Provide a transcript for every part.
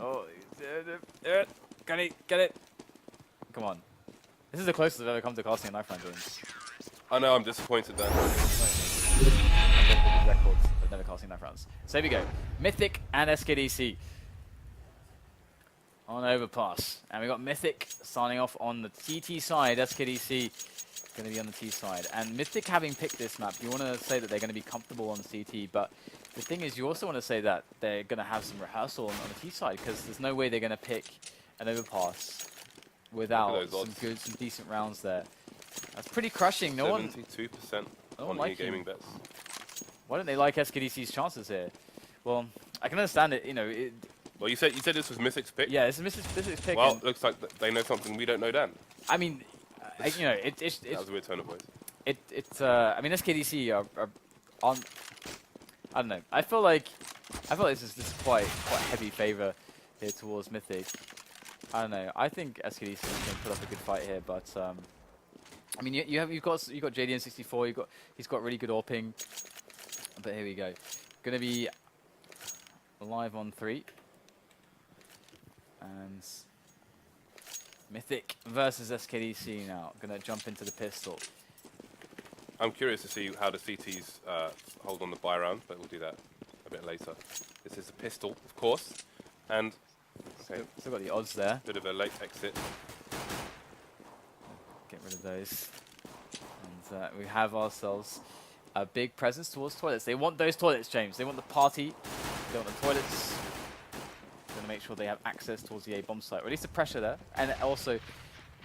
Oh, get it. Come on. This is the closest I've ever come to casting a knife round, James. I know, I'm disappointed then. Records of never casting knife rounds. So here we go. Mythic and SKDC on Overpass. And we got Mythic starting off on the TT side. SKDC going to be on the T side. And Mythic having picked this map, you want to say that they're going to be comfortable on CT, but the thing is you also want to say that they're going to have some rehearsal on the T side, because there's no way they're going to pick an Overpass without some decent rounds there. That's pretty crushing. No 72% on like e-gaming bets. Why don't they like SKDC's chances here? Well, I can understand it, you know. Well, you said this was Mythic's pick? Yeah, this is Mythic's pick. Well, it looks like they know something we don't know, Dan. I mean, you know, it's that was a weird tone of voice. I mean, SKDC are on. I don't know. I feel like this is quite heavy favor here towards Mythic. I don't know. I think SKDC can put up a good fight here, but I mean, you've got JDN64. He's got really good AWPing. But here we go. Gonna be live on 3. And Mythic versus SKDC now. Gonna jump into the pistol. I'm curious to see how the CTs hold on the buy round, but we'll do that a bit later. This is a pistol, of course, and okay. Still got the odds there. Bit of a late exit. Get rid of those. And we have ourselves a big presence towards toilets. They want those toilets, James. They want the party. They want the toilets. They're gonna make sure they have access towards the A bomb site, or at least the pressure there. And also,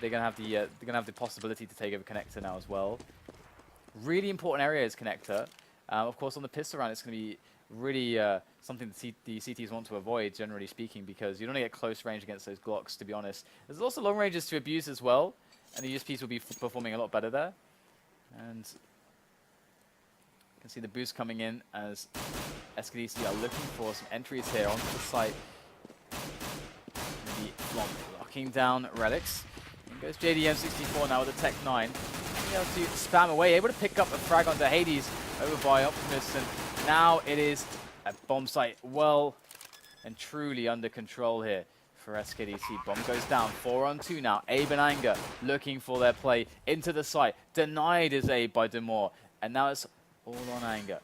they're gonna have the possibility to take over connector now as well. Really important area is connector. Of course, on the pistol round, it's gonna be really something that the CTs want to avoid, generally speaking, because you don't get close range against those Glocks, to be honest. There's also long ranges to abuse as well, and the USPs will be performing a lot better there. And you can see the boost coming in as SKDC are looking for some entries here onto the site. Maybe locking down Relics. And goes JDM64 now with the Tech 9. Able to spam away, able to pick up a frag onto Hades over by Optimus, and now it is a bomb site well and truly under control here for SKDC. Bomb goes down, 4-on-2 now. Abe and Anger looking for their play into the site. Denied is Abe by Demore, and now it's all on Anger.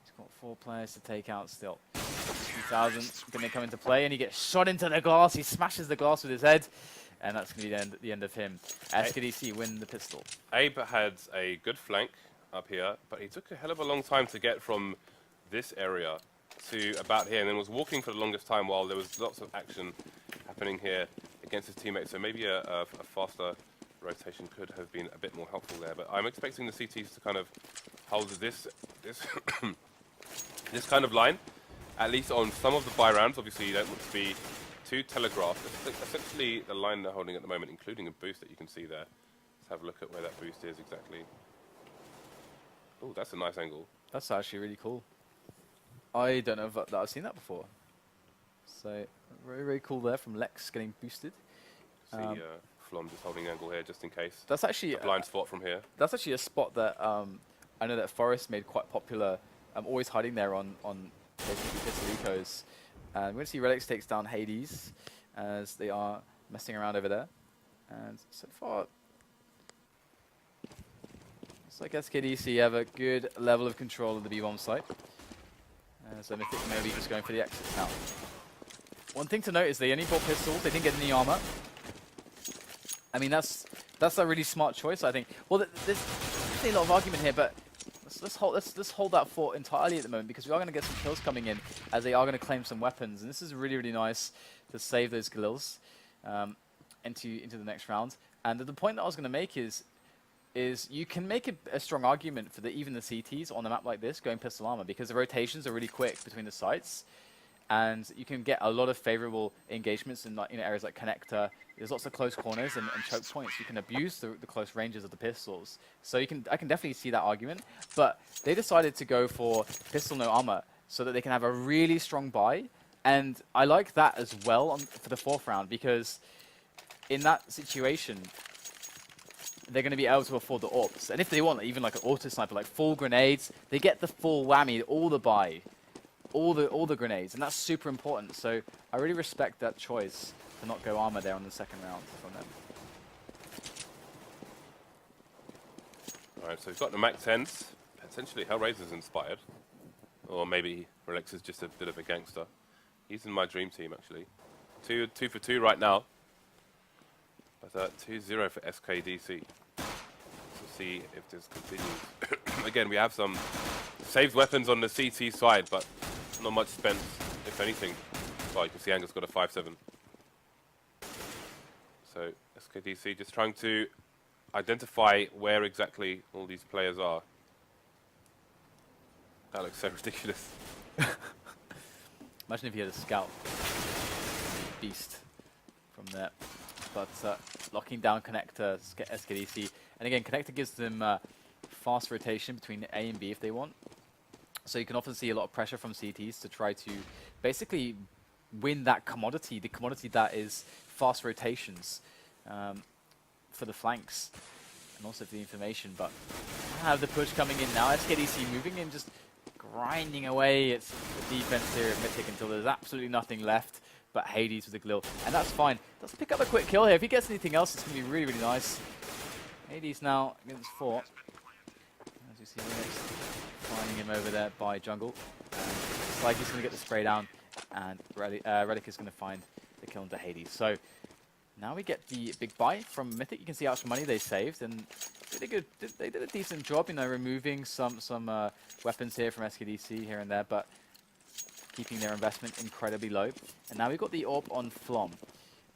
He's got 4 players to take out still. 2000 going to come into play, and he gets shot into the glass. He smashes the glass with his head. And that's going to be the end of him. SKDC win the pistol. Abe had a good flank up here, but he took a hell of a long time to get from this area to about here, and then was walking for the longest time while there was lots of action happening here against his teammates. So maybe a faster rotation could have been a bit more helpful there. But I'm expecting the CTs to kind of hold this this kind of line, at least on some of the buy rounds. Obviously, you don't want to be too telegraphed. Essentially, the line they're holding at the moment, including a boost that you can see there. Let's have a look at where that boost is exactly. Oh, that's a nice angle. That's actually really cool. I don't know that I've seen that before. So, very, very cool there from Lex getting boosted. See Flom just holding angle here just in case. That's actually a blind spot from here. That's actually a spot that I know that Forest made quite popular. Always hiding there on basically pistol ecos. We're going to see Relics takes down Hades as they are messing around over there. And so far, looks like SKDC have a good level of control of the B-bomb site. So Mythic maybe just going for the exits now. One thing to note is they only bought pistols, they didn't get any armor. I mean, that's a really smart choice, I think. Well, there's a lot of argument here, but let's hold that fort entirely at the moment, because we are going to get some kills coming in as they are going to claim some weapons, and this is really, really nice to save those Galils into the next round. And the point that I was going to make is you can make a strong argument for even the CTs on a map like this going pistol armor, because the rotations are really quick between the sites, and you can get a lot of favorable engagements in areas like connector. There's lots of close corners and choke points. You can abuse the close ranges of the pistols. So I can definitely see that argument. But they decided to go for pistol no armor so that they can have a really strong buy. And I like that as well for the 4th round, because in that situation, they're going to be able to afford the AWPs. And if they want even like an auto sniper, like full grenades, they get the full whammy, all the buy. all the grenades, and that's super important. So I really respect that choice to not go armor there on the second round from them. Alright, so we've got the Mac 10s. Potentially Hellraiser's inspired. Or maybe Relics is just a bit of a gangster. He's in my dream team, actually. Two for two right now. But 2-0 for SKDC. We'll see if this continues. Again, we have some saved weapons on the CT side, but not much spent, if anything. Well, you can see Anger's got a 5-7. So SKDC just trying to identify where exactly all these players are. That looks so ridiculous. Imagine if you had a scout. Beast from there. But locking down connector, SKDC. And again, connector gives them fast rotation between A and B if they want. So you can often see a lot of pressure from CTs to try to basically win that commodity, the commodity that is fast rotations for the flanks and also for the information. But have the push coming in now. SKDC moving in, just grinding away at the defense here of Mythic until there's absolutely nothing left but Hades with the Glil. And that's fine. Let's pick up a quick kill here. If he gets anything else, it's going to be really, really nice. Hades now against 4. As you see, finding him over there by Jungle. It's like he's going to get the spray down, and Relic is going to find the kill into Hades. So now we get the big buy from Mythic. You can see how much money they saved, and they did a decent job, you know, removing some weapons here from SKDC here and there, but keeping their investment incredibly low. And now we've got the AWP on Flom,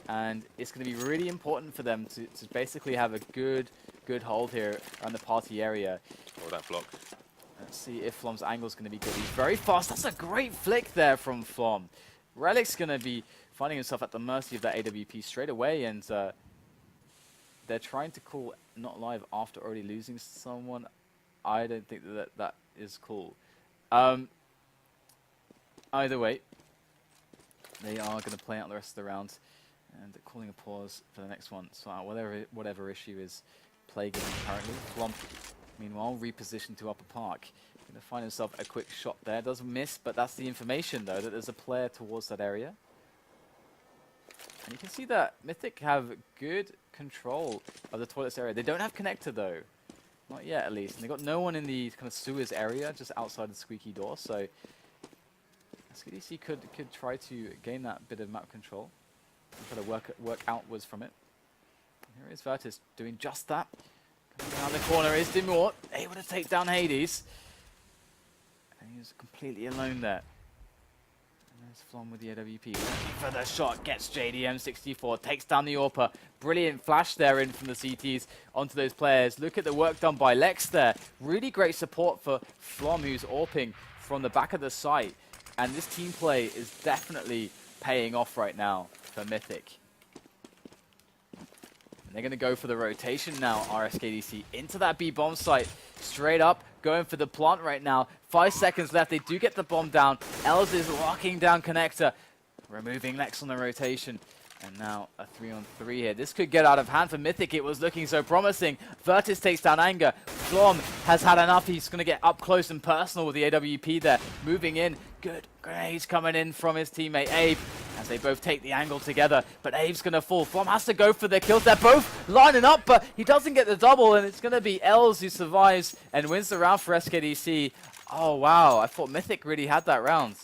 and it's going to be really important for them to basically have a good hold here on the party area. Oh, that block. Let's see if Flom's angle is going to be good. He's very fast. That's a great flick there from Flom. Relic's going to be finding himself at the mercy of that AWP straight away, and they're trying to call not live after already losing someone. I don't think that is cool. Either way, they are going to play out the rest of the round, and calling a pause for the next one. So whatever issue is plaguing him currently. Flom, meanwhile, repositioned to Upper Park. Going to find himself a quick shot there. Doesn't miss, but that's the information, though, that there's a player towards that area. And you can see that Mythic have good control of the toilets area. They don't have connector, though. Not yet, at least. And they've got no one in the kind of sewers area, just outside the squeaky door. So SKDC could try to gain that bit of map control and try to work outwards from it. And here is Virtus doing just that. Coming down the corner is Dimort, able to take down Hades. And he's completely alone there. And there's Flom with the AWP. Looking for the shot, gets JDM64, takes down the AWPer. Brilliant flash there in from the CTs onto those players. Look at the work done by Lex there. Really great support for Flom, who's AWPing from the back of the site. And this team play is definitely paying off right now for Mythic. And they're going to go for the rotation now, RSKDC, into that B bomb site. Straight up, going for the plant right now. 5 seconds left. They do get the bomb down. Els is locking down connector, removing Lex on the rotation. And now a 3-on-3 here. This could get out of hand for Mythic. It was looking so promising. Virtus takes down Anger. Flom has had enough. He's going to get up close and personal with the AWP there. Moving in. Good grenades coming in from his teammate Abe as they both take the angle together. But Abe's going to fall. Flom has to go for their kills. They're both lining up, but he doesn't get the double. And it's going to be Els who survives and wins the round for SKDC. Oh, wow. I thought Mythic really had that round.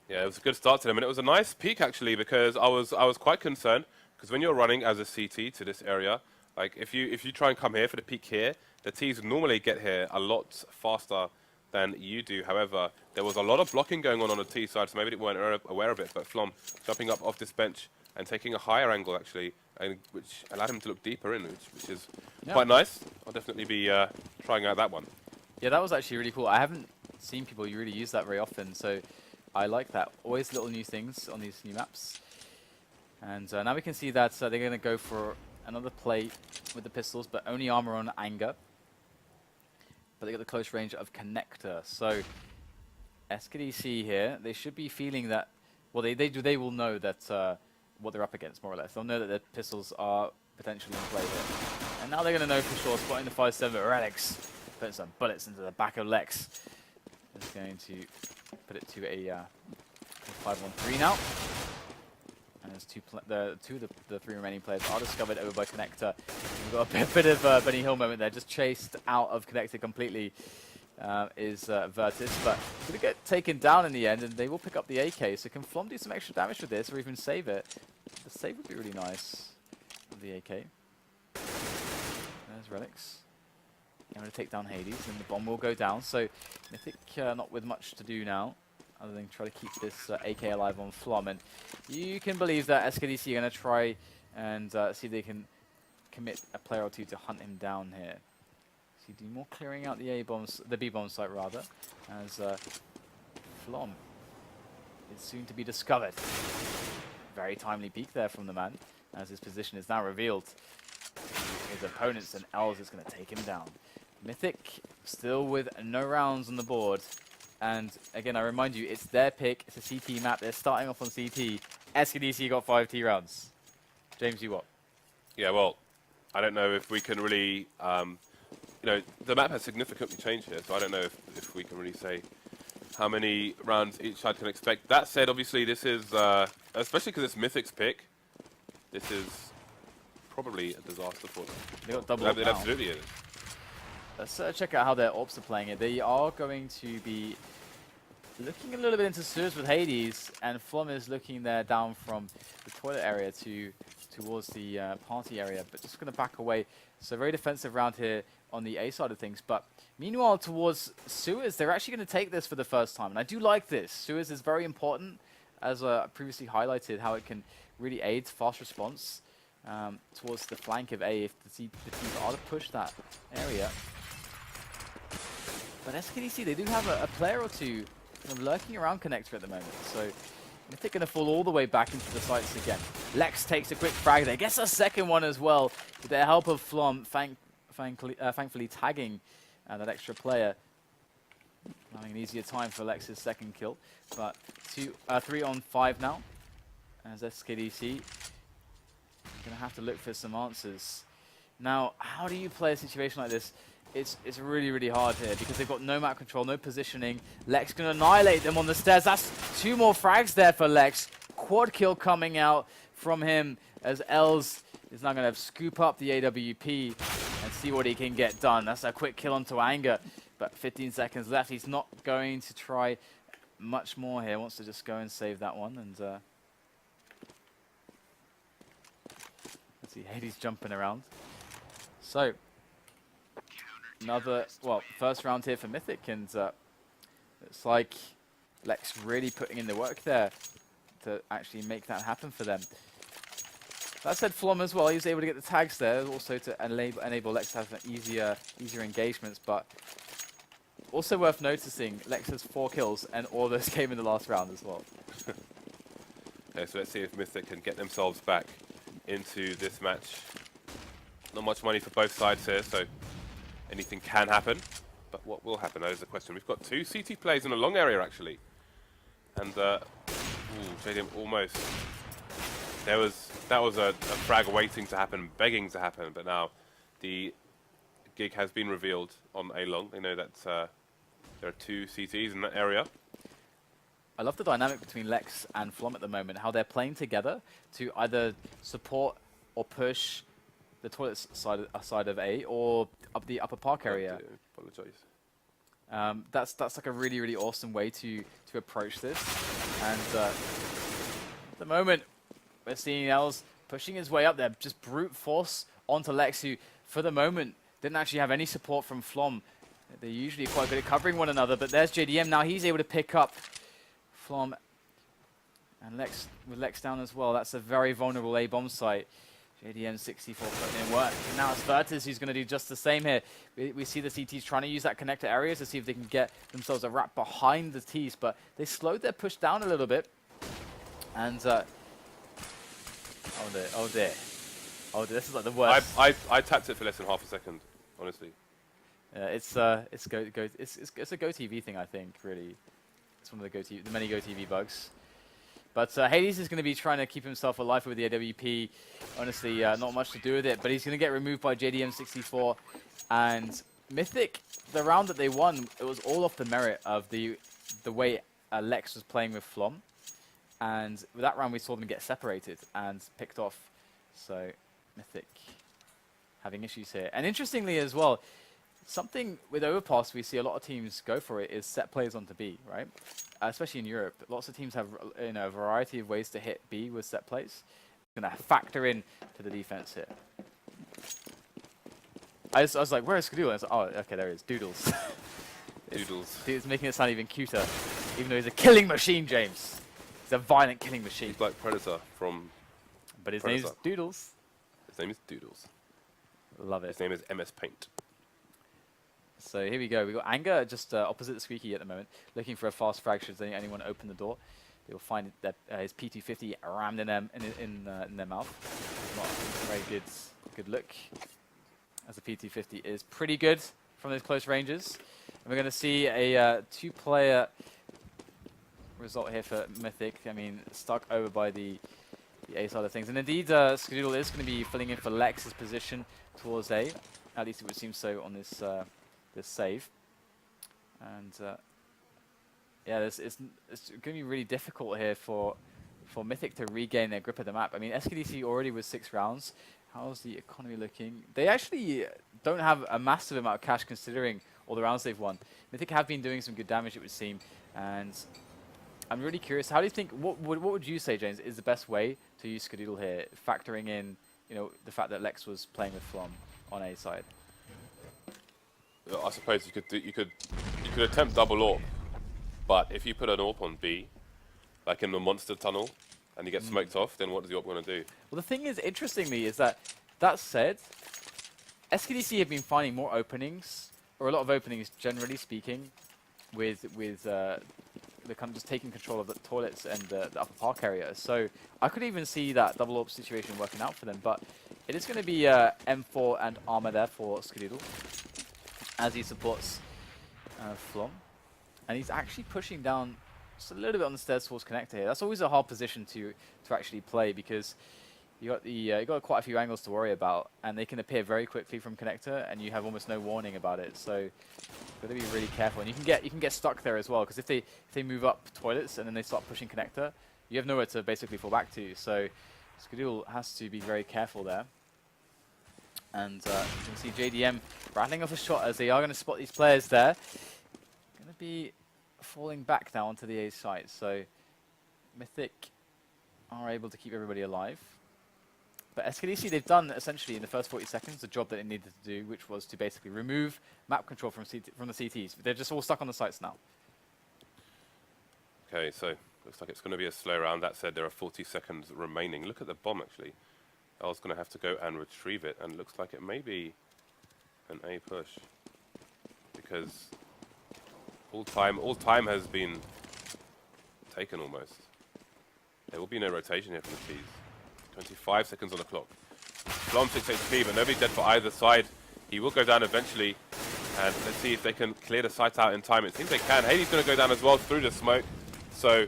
Yeah, it was a good start to them, and it was a nice peak actually, because I was quite concerned, because when you're running as a CT to this area, like if you try and come here for the peak here, the Ts normally get here a lot faster than you do. However, there was a lot of blocking going on the T side, so maybe they weren't aware of it. But Flom jumping up off this bench and taking a higher angle actually, and which allowed him to look deeper in, which is quite nice. I'll definitely be trying out that one. Yeah, that was actually really cool. I haven't seen people really use that very often, so I like that. Always little new things on these new maps. And now we can see that they're going to go for another play with the pistols, but only armor on Anger. But they got the close range of Connector. So SKDC here, they should be feeling that, well, they will know that what they're up against, more or less. They'll know that their pistols are potentially in play here. And now they're going to know for sure, spotting the 5-7 Relics, putting some bullets into the back of Lex. Is going to put it to a 5-1-3 now. And there's two of the three remaining players are discovered over by Connector. We've got a bit of Benny Hill moment there, just chased out of Connector completely. Is Virtus, but going to get taken down in the end, and they will pick up the AK. So can Flom do some extra damage with this, or even save it? The save would be really nice with the AK. There's Relics. I'm going to take down Hades, and the bomb will go down. So Mythic not with much to do now, other than try to keep this AK alive on Flom. And you can believe that SKDC are going to try and see if they can commit a player or two to hunt him down here. So you do more clearing out the B-bomb site rather, as Flom is soon to be discovered. Very timely peek there from the man, as his position is now revealed. His opponents, and Els is going to take him down. Mythic still with no rounds on the board. And again, I remind you, it's their pick. It's a CT map. They're starting off on CT. SKDC got 5 T rounds. James, you what? Yeah, well, I don't know if we can really... you know, the map has significantly changed here, so I don't know if we can really say how many rounds each side can expect. That said, obviously, this is, especially because it's Mythic's pick, this is probably a disaster for them. They got double It absolutely is. Let's check out how their Ops are playing it. They are going to be looking a little bit into sewers with Hades, and Flom is looking there down from the toilet area towards the party area, but just going to back away. So very defensive round here on the A side of things. But meanwhile, towards sewers, they're actually going to take this for the first time. And I do like this. Sewers is very important, as previously highlighted, how it can really aid fast response towards the flank of A if the teams are to push that area. But SKDC, they do have a player or two kind of lurking around Connector at the moment. So Mythic going to fall all the way back into the sites again. Lex takes a quick frag there. Gets a second one as well with the help of Flom, thankfully tagging that extra player. Having an easier time for Lex's second kill. But 3 on 5 now. As SKDC going to have to look for some answers. Now, how do you play a situation like this? It's really, really hard here because they've got no map control, no positioning. Lex can annihilate them on the stairs. That's 2 more frags there for Lex. Quad kill coming out from him as Els is now going to scoop up the AWP and see what he can get done. That's a quick kill onto Anger, but 15 seconds left. He's not going to try much more here. Wants to just go and save that one. And let's see, Hades jumping around. So another, well, first round here for Mythic, and it's like Lex really putting in the work there to actually make that happen for them. That said, Flom as well, he was able to get the tags there, also to enable Lex to have easier engagements, but also worth noticing, Lex has 4 kills, and all those came in the last round as well. Okay, so let's see if Mythic can get themselves back into this match. Not much money for both sides here, so anything can happen. But what will happen, that is the question. We've got 2 CT plays in a long area, actually. And, JDM almost... That was a frag waiting to happen, begging to happen, but now the gig has been revealed on A long. They know that there are 2 CTs in that area. I love the dynamic between Lex and Flom at the moment, how they're playing together to either support or push the toilet side of A or up the upper park area. Apologize. That's like a really, really awesome way to approach this. And at the moment, we're seeing Els pushing his way up there, just brute force onto Lex, who for the moment didn't actually have any support from Flom. They're usually quite good at covering one another, but there's JDM now. He's able to pick up Flom and Lex with Lex down as well. That's a very vulnerable A bomb site. JDM 64 putting in work. And now it's Virtus who's going to do just the same here. We see the CTs trying to use that connector area to see if they can get themselves a wrap behind the Ts, but they slowed their push down a little bit. And oh dear, this is like the worst. I tapped it for less than half a second, honestly. It's a Go TV thing, I think. Really, it's one of the many Go TV bugs. But Hades is going to be trying to keep himself alive with the AWP. Honestly, not much to do with it, but he's going to get removed by JDM 64. And Mythic, the round that they won, it was all off the merit of the way Lex was playing with Flom. And with that round, we saw them get separated and picked off. So Mythic having issues here. And interestingly as well, something with Overpass we see a lot of teams go for it is set players onto B, right? Especially in Europe. Lots of teams have a variety of ways to hit B with set plays. Going to factor in to the defense here. I was like, where is Skadoodle? And I was like, oh, okay, there he is. Doodles. Doodles. It's making it sound even cuter, even though he's a killing machine, James. He's a violent killing machine. He's like Predator from But his Predator. name's Doodles. His name is Doodles. Love it. His name is MS Paint. So here we go. We've got Anger just opposite the Squeaky at the moment, looking for a fast frag should anyone open the door. They will find that his P250 rammed in their mouth. Not a very good look, as the P250 is pretty good from those close ranges. And we're going to see a two-player result here for Mythic. I mean, stuck over by the A side of things. And indeed, Skadoodle is going to be filling in for Lex's position towards A. At least it would seem so on this this save. And yeah, it's going to be really difficult here for Mythic to regain their grip of the map. I mean, SKDC already was 6 rounds. How's the economy looking? They actually don't have a massive amount of cash considering all the rounds they've won. Mythic have been doing some good damage, it would seem. And I'm really curious, how do you think, what would you say, James, is the best way to use Skadoodle here, factoring in, the fact that Lex was playing with Flom on A side? I suppose you could attempt double AWP, but if you put an AWP on B, like in the monster tunnel, and you get smoked off, then what is the AWP going to do? Well, the thing is, interestingly, is that said, SKDC have been finding more openings, or a lot of openings, generally speaking, with the kind of just taking control of the toilets and the upper park area. So I could even see that double AWP situation working out for them, but it is going to be M4 and armor there for Skadoodle, as he supports Flom. And he's actually pushing down just a little bit on the stairs towards connector here. That's always a hard position to actually play, because you got quite a few angles to worry about, and they can appear very quickly from connector, and you have almost no warning about it. So you've got to be really careful. And you can get stuck there as well, because if they move up toilets and then they start pushing connector, you have nowhere to basically fall back to. So Skadoodle has to be very careful there. And you can see JDM rattling off a shot as they are going to spot these players there. Going to be falling back now onto the A site. So Mythic are able to keep everybody alive. But SKDC, they've done essentially in the first 40 seconds the job that they needed to do, which was to basically remove map control from the CTs. They're just all stuck on the sites now. Okay, so looks like it's going to be a slow round. That said, there are 40 seconds remaining. Look at the bomb, actually. I was going to have to go and retrieve it, and it looks like it may be an A push, because all time has been taken almost. There will be no rotation here from the T's. 25 seconds on the clock. Flom 6 HP, but nobody dead for either side. He will go down eventually, and let's see if they can clear the site out in time. It seems they can. Hades going to go down as well through the smoke. So,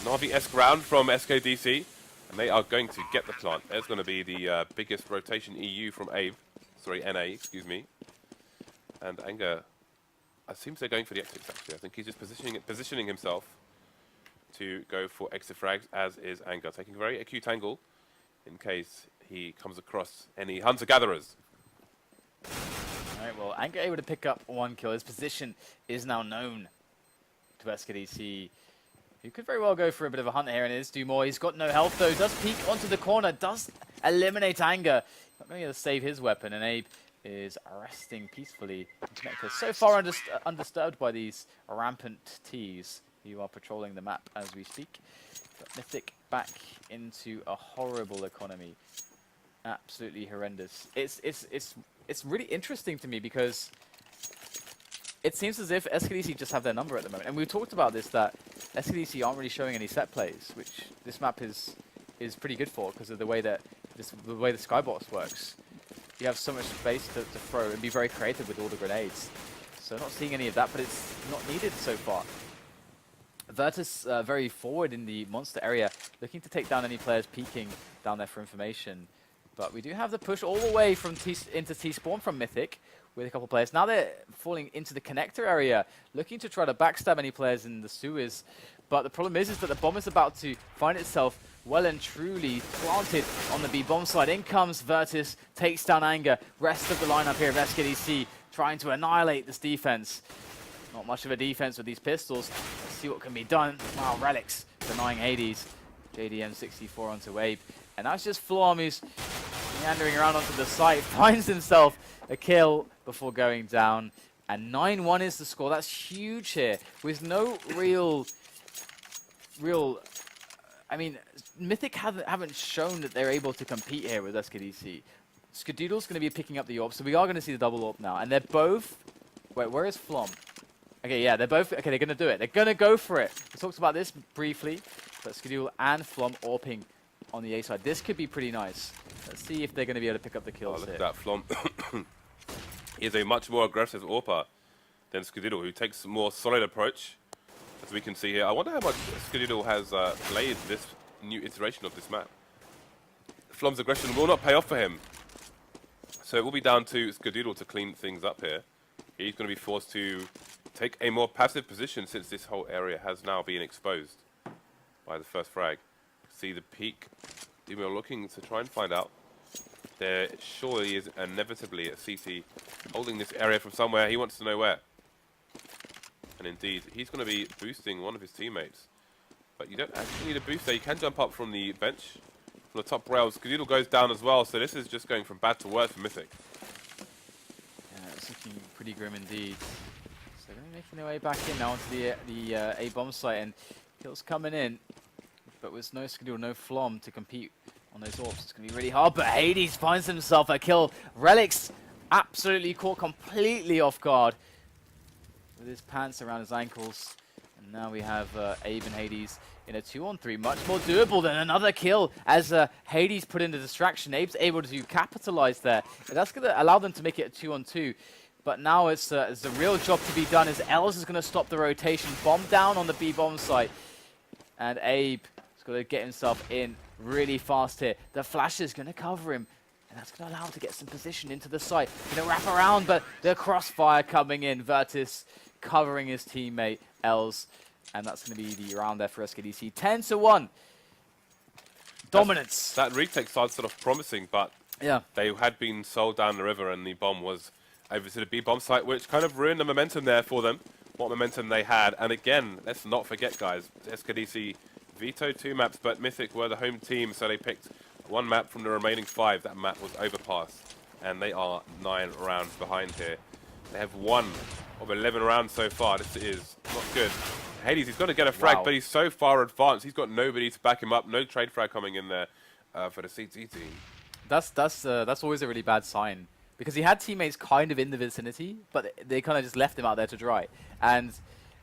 Na'Vi-esque round from SKDC. And they are going to get the plant. There's going to be the biggest rotation EU from NA, excuse me. And Anger, it seems they're going for the exits actually. I think he's just positioning himself to go for exit frags, as is Anger, taking a very acute angle in case he comes across any hunter-gatherers. Alright, well, Anger able to pick up 1 kill. His position is now known to SKDC. He could very well go for a bit of a hunt here, and it is do more. He's got no health though. Does peek onto the corner. Does eliminate Anger. Not going to save his weapon, and Abe is resting peacefully. So far undisturbed by these rampant T's who are patrolling the map as we speak. But Mythic back into a horrible economy. Absolutely horrendous. It's really interesting to me, because it seems as if SKDC just have their number at the moment. And we've talked about this, that SKDC aren't really showing any set plays, which this map is pretty good for, because of the way that the way the skybox works. You have so much space to throw and be very creative with all the grenades. So not seeing any of that, but it's not needed so far. Virtus very forward in the monster area, looking to take down any players peeking down there for information. But we do have the push all the way from into T-spawn from Mythic, with a couple players. Now they're falling into the connector area, looking to try to backstab any players in the sewers. But the problem is that the bomb is about to find itself well and truly planted on the B bomb side. In comes Virtus, takes down Anger. Rest of the lineup here of SKDC trying to annihilate this defense. Not much of a defense with these pistols. Let's see what can be done. Wow, Relics denying Hades. JDM 64 onto Abe. And that's just Flom who's meandering around onto the site. Finds himself a kill before going down. And 9-1 is the score. That's huge here. With no real... I mean, Mythic haven't shown that they're able to compete here with SKDC. Skadoodle's going to be picking up the AWP, so we are going to see the double AWP now. And they're both... Wait, where is Flom? Okay, yeah, they're both... Okay, they're going to do it. They're going to go for it. We talked about this briefly, but Skadoodle and Flom AWPing on the A side. This could be pretty nice. Let's see if they're going to be able to pick up the kills Look here. at that. Flom is a much more aggressive AWPer than Skadoodle, who takes a more solid approach, as we can see here. I wonder how much Skadoodle has played this new iteration of this map. Flom's aggression will not pay off for him. So it will be down to Skadoodle to clean things up here. He's going to be forced to take a more passive position since this whole area has now been exposed by the first frag. See the peak. We are looking to try and find out. There surely is inevitably a CT holding this area from somewhere. He wants to know where. And indeed, he's going to be boosting one of his teammates. But you don't actually need a boost there. You can jump up from the bench, from the top rails. Skadoodle goes down as well, so this is just going from bad to worse for Mythic. Yeah, it's looking pretty grim indeed. So they're going to be making their way back in now onto the A bomb site, and kills coming in. But with no Skadoodle, no Flom to compete on those AWPs, it's going to be really hard. But Hades finds himself a kill. Relics absolutely caught completely off guard with his pants around his ankles. And now we have Abe and Hades in a 2-on-3, much more doable than another kill as Hades put in the distraction. Abe's able to capitalize there. And that's going to allow them to make it a 2-on-2. But now it's a real job to be done as Els is going to stop the rotation. Bomb down on the B bomb site. And Abe is going to get himself in really fast here. The flash is going to cover him. And that's going to allow him to get some position into the site. Going to wrap around, but the crossfire coming in. Virtus covering his teammate, Els. And that's going to be the round there for SKDC. 10-1. Dominance. That retake started sort of promising, but yeah, they had been sold down the river and the bomb was over to the B bomb site, which kind of ruined the momentum there for them. What momentum they had. And again, let's not forget, guys, SKDC vetoed 2 maps, but Mythic were the home team, so they picked 1 map from the remaining 5. That map was Overpass, and they are 9 rounds behind here. They have 1 of 11 rounds so far. This is not good. Hades, he's got to get a frag, but he's so far advanced. He's got nobody to back him up. No trade frag coming in there for the CT team. That's always a really bad sign, because he had teammates kind of in the vicinity, but they kind of just left him out there to dry. And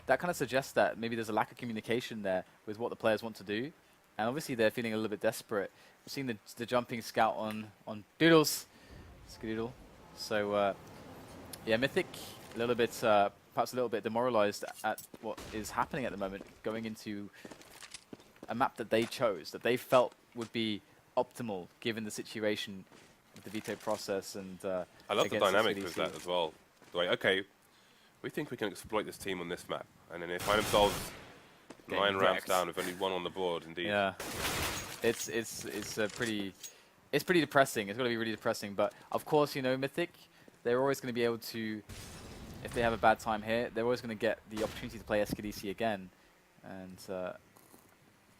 that kind of suggests that maybe there's a lack of communication there with what the players want to do. And obviously they're feeling a little bit desperate. We've seen the jumping scout on Doodles. Skadoodle. So, yeah, Mythic, a little bit, perhaps a little bit demoralized at what is happening at the moment, going into a map that they chose, that they felt would be optimal given the situation with the veto process. And I love the dynamic with that as well. The way, okay, we think we can exploit this team on this map, and then they find themselves 9 rounds down with only 1 on the board. Indeed. Yeah, it's pretty depressing. It's going to be really depressing. But of course, you know, Mythic, they're always going to be able to, if they have a bad time here, they're always going to get the opportunity to play SKDC again, and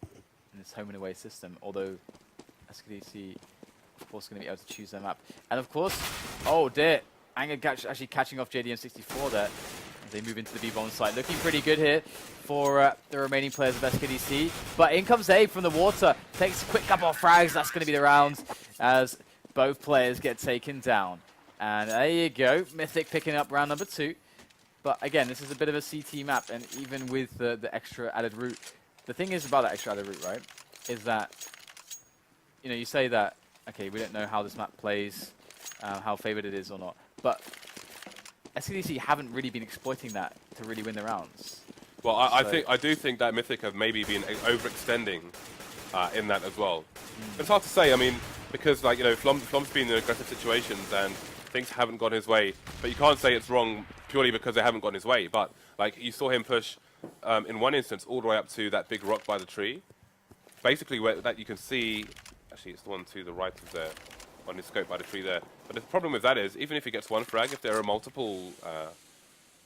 in this home and away system. Although SKDC, of course, going to be able to choose their map, and of course, oh dear. Anger actually catching off JDM64 there as they move into the B-bomb site. Looking pretty good here for the remaining players of SKDC. But in comes Abe from the water. Takes a quick couple of frags. That's going to be the round as both players get taken down. And there you go. Mythic picking up round number 2. But again, this is a bit of a CT map. And even with the extra added route, the thing is about that extra added route, right, is that, you know, you say that, okay, we don't know how this map plays, how favored it is or not. But SKDC haven't really been exploiting that to really win the rounds. Well, I do think that Mythic have maybe been overextending in that as well. But it's hard to say. I mean, because like, you know, Flom's been in aggressive situations, and things haven't gone his way. But you can't say it's wrong purely because they haven't gone his way. But like you saw him push in one instance all the way up to that big rock by the tree. Basically, where that you can see, actually it's the one to the right of there, on his scope by the tree there. But the problem with that is, even if he gets one frag, if there are multiple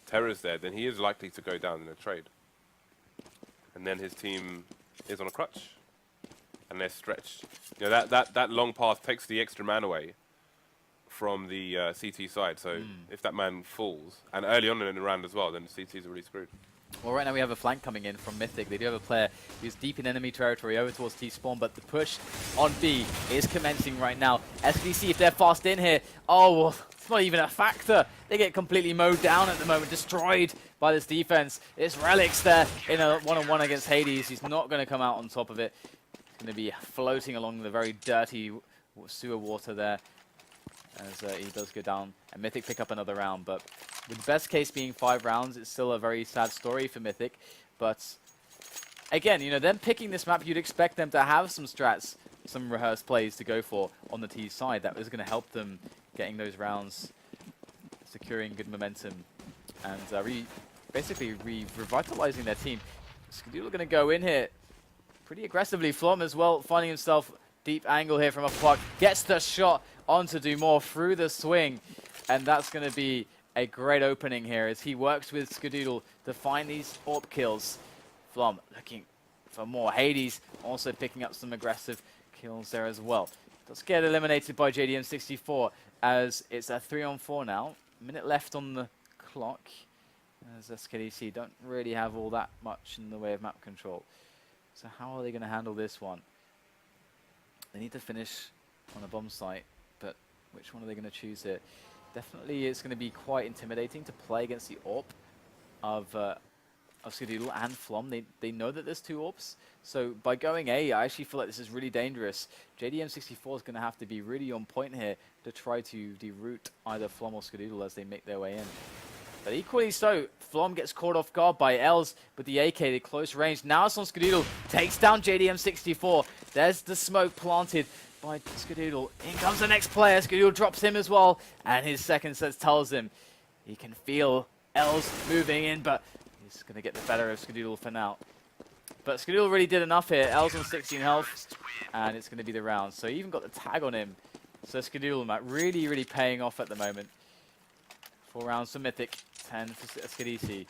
terrors there, then he is likely to go down in a trade. And then his team is on a crutch, and they're stretched. You know, that long path takes the extra man away from the CT side. So if that man falls, and early on in the round as well, then the CTs are really screwed. Well, right now we have a flank coming in from Mythic. They do have a player who's deep in enemy territory over towards T-spawn, but the push on B is commencing right now. SDC, if they're fast in here, oh, well, it's not even a factor. They get completely mowed down at the moment, destroyed by this defense. It's Relics there in a one-on-one against Hades. He's not going to come out on top of it. He's going to be floating along the very dirty sewer water there as he does go down. And Mythic pick up another round, but with the best case being 5 rounds, it's still a very sad story for Mythic. But again, you know, them picking this map, you'd expect them to have some strats, some rehearsed plays to go for on the T side. That was going to help them getting those rounds, securing good momentum, and basically revitalizing their team. Skadoodle are going to go in here pretty aggressively. Flom as well, finding himself deep angle here from a puck. Gets the shot onto do more through the swing, and that's going to be a great opening here as he works with Skadoodle to find these AWP kills. Flom looking for more. Hades also picking up some aggressive kills there as well. Does get eliminated by JDM64 as it's a 3-on-4 now. Minute left on the clock as SKDC don't really have all that much in the way of map control. So how are they going to handle this one? They need to finish on a bomb site, but which one are they going to choose here? Definitely it's going to be quite intimidating to play against the AWP of Skadoodle and Flom. They know that there's 2 AWPs, so by going A, I actually feel like this is really dangerous. JDM64 is going to have to be really on point here to try to deroute either Flom or Skadoodle as they make their way in. But equally so, Flom gets caught off guard by Els with the AK, the close range. Now it's on Skadoodle, takes down JDM64. There's the smoke planted by Skadoodle. In comes the next player. Skadoodle drops him as well, and his second sense tells him he can feel Els moving in, but he's going to get the better of Skadoodle for now. But Skadoodle really did enough here. Els on 16 health, and it's going to be the round. So he even got the tag on him. So Skadoodle, Matt, really paying off at the moment. 4 rounds for Mythic, 10 for SKDC.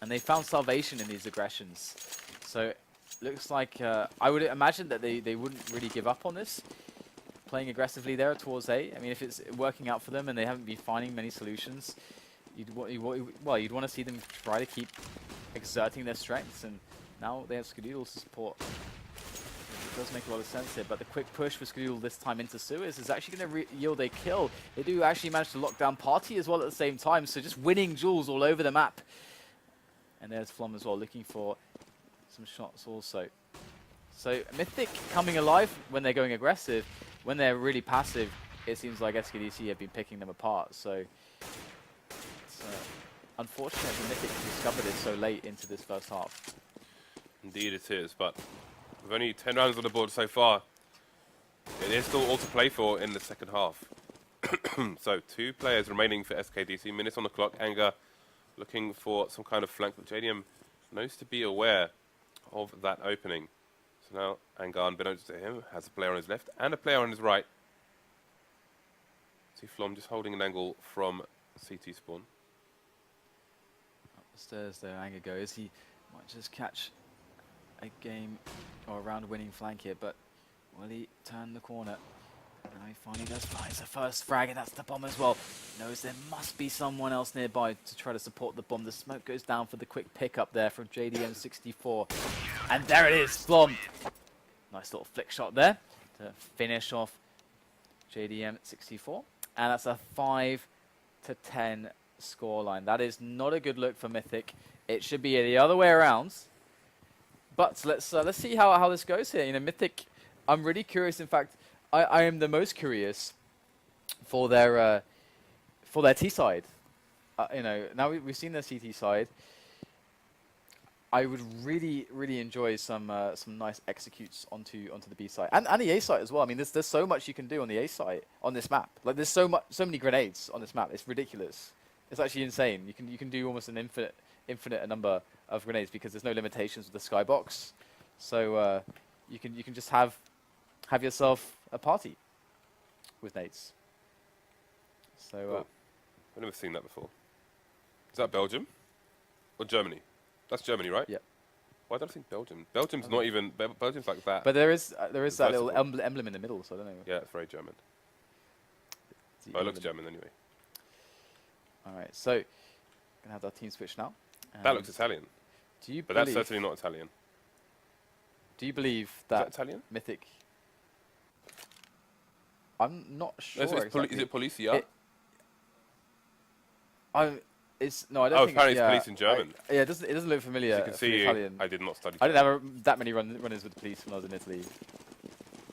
And they found salvation in these aggressions. So looks like I would imagine that they wouldn't really give up on this, playing aggressively there towards A. I mean, if it's working out for them and they haven't been finding many solutions, you'd want to see them try to keep exerting their strengths. And now they have Skadoodle to support. It does make a lot of sense here, but the quick push for Skadoodle this time into sewers is actually going to yield a kill. They do actually manage to lock down Party as well at the same time, so just winning jewels all over the map. And there's Flom as well, looking for some shots also. So Mythic coming alive when they're going aggressive. When they're really passive, it seems like SKDC have been picking them apart. So it's unfortunate that Mythic discovered it so late into this first half. Indeed it is, but with only 10 rounds on the board so far, it is still all to play for in the second half. So 2 players remaining for SKDC, minutes on the clock. Anger looking for some kind of flank, but JDM knows to be aware of that opening. So now Anger, unbeknownst to him, has a player on his left and a player on his right. See Flom just holding an angle from CT spawn. Up the stairs there, Anger goes. He might just catch a game or a round winning flank here, but will he turn the corner? Now he finally does. Finds the first frag, and that's the bomb as well. Knows there must be someone else nearby to try to support the bomb. The smoke goes down for the quick pickup there from JDM64. And there it is, Flom. Nice little flick shot there to finish off JDM64. And that's a 5-10 scoreline. That is not a good look for Mythic. It should be the other way around. But let's see how this goes here. You know, Mythic, I'm really curious. In fact, I am the most curious for their T side. You know, now we've seen their CT side. I would really enjoy some nice executes onto the B site and the A site as well. I mean, there's so much you can do on the A site on this map. Like there's so many grenades on this map. It's ridiculous. It's actually insane. You can do almost an infinite number of grenades because there's no limitations with the skybox. So you can just have yourself a party with nades. So Cool. I've never seen that before. Is that Belgium or Germany? That's Germany, right? Yeah. Why don't I think Belgium? Belgium's not even. Belgium's like that. but there is that little Reversible. emblem in the middle. So I don't know. Yeah, it's very German. It's Oh, it looks even. German anyway. All right, so gonna have our team switch now. That looks Italian, Do you but that's believe? certainly not Italian. Do you believe Is that that Italian? Mythic? I'm not sure. Is it Policia? It's no, I don't Oh, think. apparently it's yeah, police in German. Yeah, it doesn't look familiar. As you can for see, Italian. I did not study. I didn't have that many runners with the police when I was in Italy.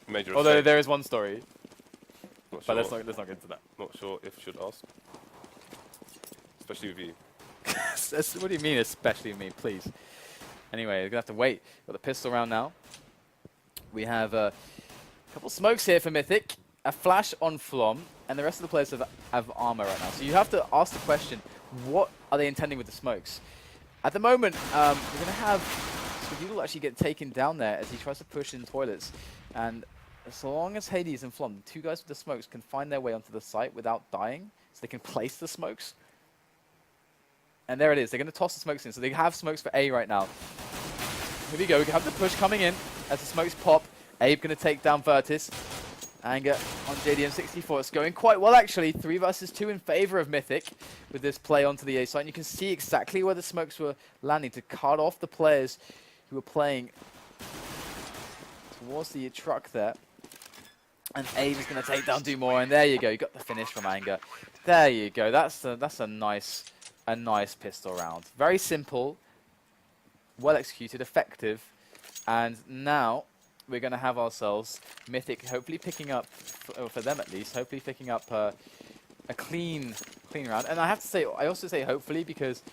Major Although mistake. there is one story, Not but sure. let's not get into that. Not sure if should ask. Especially with you. What do you mean, especially me? Please. Anyway, we're gonna have to wait. Got the pistol round now. We have a couple smokes here for Mythic, a flash on Flom, and the rest of the players have armor right now. So you have to ask the question: what are they intending with the smokes? At the moment, we're gonna have Squiddoodle actually get taken down there as he tries to push in toilets, and as long as Hades and Flom, the two guys with the smokes, can find their way onto the site without dying, so they can place the smokes. And there it is. They're going to toss the smokes in. So they have smokes for A right now. Here we go. We have the push coming in as the smokes pop. Abe going to take down Virtus. Anger on JDM64. It's going quite well, actually. 3 versus 2 in favor of Mythic with this play onto the A site. And you can see exactly where the smokes were landing to cut off the players who were playing towards the truck there. And Abe is going to take down Dumore. And there you go. You got the finish from Anger. There you go. That's a nice pistol round. Very simple, well executed, effective, and now we're going to have ourselves Mythic hopefully picking up, for them at least, hopefully picking up a clean round. And I have to say, I also say hopefully because